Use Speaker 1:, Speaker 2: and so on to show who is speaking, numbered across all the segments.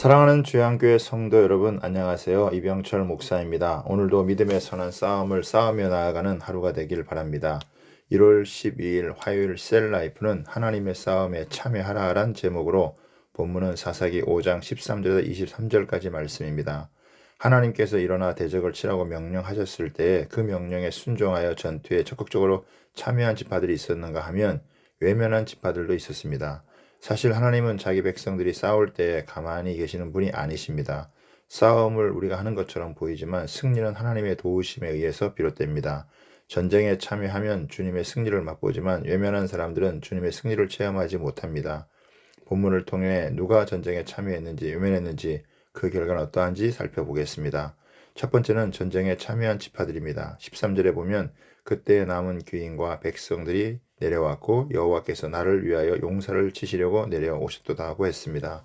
Speaker 1: 사랑하는 주양교회 성도 여러분, 안녕하세요. 이병철 목사입니다. 오늘도 믿음의 선한 싸움을 싸우며 나아가는 하루가 되길 바랍니다. 1월 12일 화요일 셀라이프는 하나님의 싸움에 참여하라란 제목으로 본문은 사사기 5장 13절에서 23절까지 말씀입니다. 하나님께서 일어나 대적을 치라고 명령하셨을 때에 그 명령에 순종하여 전투에 적극적으로 참여한 지파들이 있었는가 하면 외면한 지파들도 있었습니다. 사실 하나님은 자기 백성들이 싸울 때 가만히 계시는 분이 아니십니다. 싸움을 우리가 하는 것처럼 보이지만 승리는 하나님의 도우심에 의해서 비롯됩니다. 전쟁에 참여하면 주님의 승리를 맛보지만 외면한 사람들은 주님의 승리를 체험하지 못합니다. 본문을 통해 누가 전쟁에 참여했는지 외면했는지 그 결과는 어떠한지 살펴보겠습니다. 첫 번째는 전쟁에 참여한 지파들입니다. 13절에 보면 그때 남은 귀인과 백성들이 내려왔고 여호와께서 나를 위하여 용사를 치시려고 내려오셨도다 하고 했습니다.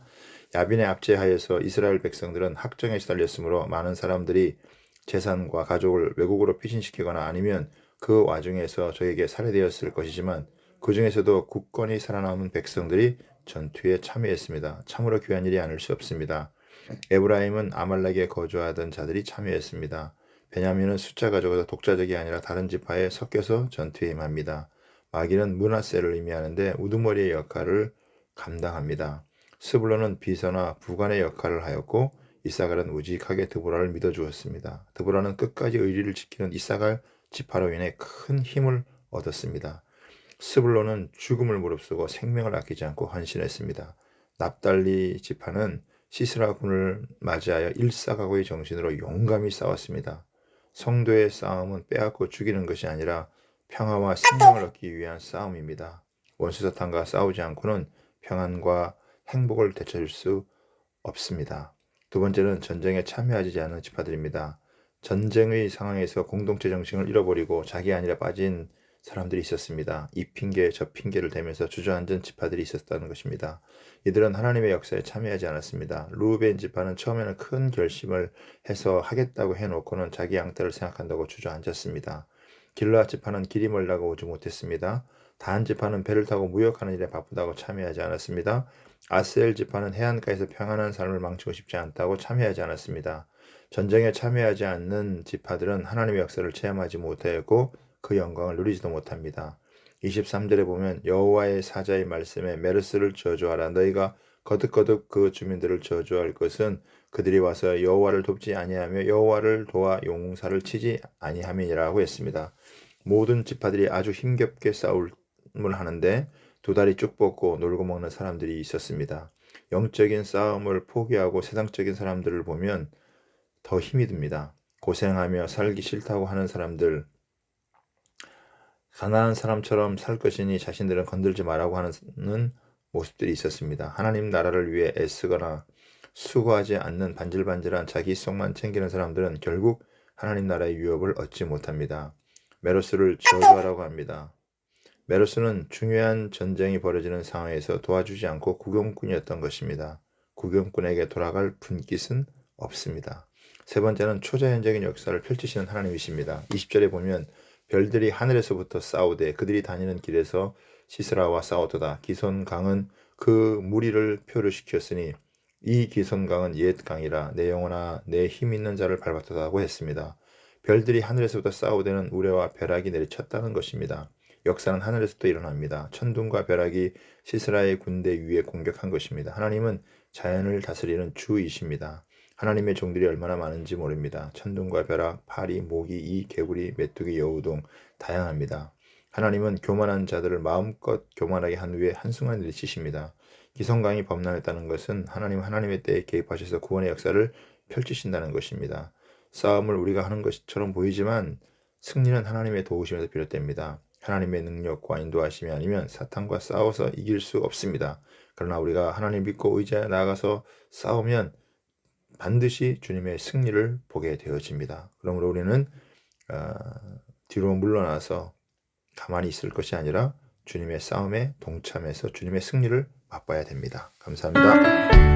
Speaker 1: 야빈의 압제하에서 이스라엘 백성들은 학정에 시달렸으므로 많은 사람들이 재산과 가족을 외국으로 피신시키거나 아니면 그 와중에서 저에게 살해되었을 것이지만 그 중에서도 굳건히 살아남은 백성들이 전투에 참여했습니다. 참으로 귀한 일이 아닐 수 없습니다. 에브라임은 아말렉에 거주하던 자들이 참여했습니다. 베냐민은 숫자가 적어서 독자적이 아니라 다른 지파에 섞여서 전투에 임합니다. 마기는 므낫세를 의미하는데 우두머리의 역할을 감당합니다. 스불론은 비서나 부관의 역할을 하였고 이사갈은 우직하게 드보라를 믿어주었습니다. 드보라는 끝까지 의리를 지키는 이사갈 지파로 인해 큰 힘을 얻었습니다. 스불론은 죽음을 무릅쓰고 생명을 아끼지 않고 헌신했습니다. 납달리 지파는 시스라 군을 맞이하여 일사각오의 정신으로 용감히 싸웠습니다. 성도의 싸움은 빼앗고 죽이는 것이 아니라 평화와 생명을 얻기 위한 싸움입니다. 원수사탄과 싸우지 않고는 평안과 행복을 되찾을 수 없습니다. 두 번째는 전쟁에 참여하지 않은 지파들입니다. 전쟁의 상황에서 공동체 정신을 잃어버리고 자기 아니라 빠진 사람들이 있었습니다. 이 핑계 저 핑계를 대면서 주저앉은 지파들이 있었다는 것입니다. 이들은 하나님의 역사에 참여하지 않았습니다. 루벤 지파는 처음에는 큰 결심을 해서 하겠다고 해놓고는 자기 양떼를 생각한다고 주저앉았습니다. 길르앗 지파는 길이 멀다고 오지 못했습니다. 단 지파는 배를 타고 무역하는 일에 바쁘다고 참여하지 않았습니다. 아셀 지파는 해안가에서 평안한 삶을 망치고 싶지 않다고 참여하지 않았습니다. 전쟁에 참여하지 않는 지파들은 하나님의 역사를 체험하지 못하였고 그 영광을 누리지도 못합니다. 23절에 보면 여호와의 사자의 말씀에 메르스를 저주하라. 너희가 거듭거듭 그 주민들을 저주할 것은 그들이 와서 여호와를 돕지 아니하며 여호와를 도와 용사를 치지 아니함이니라고 했습니다. 모든 지파들이 아주 힘겹게 싸움을 하는데 두 다리 쭉 뻗고 놀고 먹는 사람들이 있었습니다. 영적인 싸움을 포기하고 세상적인 사람들을 보면 더 힘이 듭니다. 고생하며 살기 싫다고 하는 사람들, 가난한 사람처럼 살 것이니 자신들은 건들지 말라고 하는 모습들이 있었습니다. 하나님 나라를 위해 애쓰거나 수고하지 않는 반질반질한 자기 속만 챙기는 사람들은 결국 하나님 나라의 유업을 얻지 못합니다. 메로스를 저주하라고 합니다. 메로스는 중요한 전쟁이 벌어지는 상황에서 도와주지 않고 구경꾼이었던 것입니다. 구경꾼에게 돌아갈 분깃은 없습니다. 세 번째는 초자연적인 역사를 펼치시는 하나님이십니다. 20절에 보면 별들이 하늘에서부터 싸우되 그들이 다니는 길에서 시스라와 싸우도다. 기손강은 그 무리를 표류시켰으니 이 기손강은 옛 강이라 내 영혼아 내 힘 있는 자를 밟았다고 했습니다. 별들이 하늘에서부터 싸우되는 우레와 벼락이 내리쳤다는 것입니다. 역사는 하늘에서부터 일어납니다. 천둥과 벼락이 시스라의 군대 위에 공격한 것입니다. 하나님은 자연을 다스리는 주이십니다. 하나님의 종들이 얼마나 많은지 모릅니다. 천둥과 벼락, 파리, 모기, 이, 개구리, 메뚜기, 여우동 다양합니다. 하나님은 교만한 자들을 마음껏 교만하게 한 후에 한순간 내리치십니다. 기성강이 범람했다는 것은 하나님의 때에 개입하셔서 구원의 역사를 펼치신다는 것입니다. 싸움을 우리가 하는 것처럼 보이지만 승리는 하나님의 도우심에서 비롯됩니다. 하나님의 능력과 인도하심이 아니면 사탄과 싸워서 이길 수 없습니다. 그러나 우리가 하나님 믿고 의지하여 나아가서 싸우면 반드시 주님의 승리를 보게 되어집니다. 그러므로 우리는 뒤로 물러나서 가만히 있을 것이 아니라 주님의 싸움에 동참해서 주님의 승리를 맛봐야 됩니다. 감사합니다.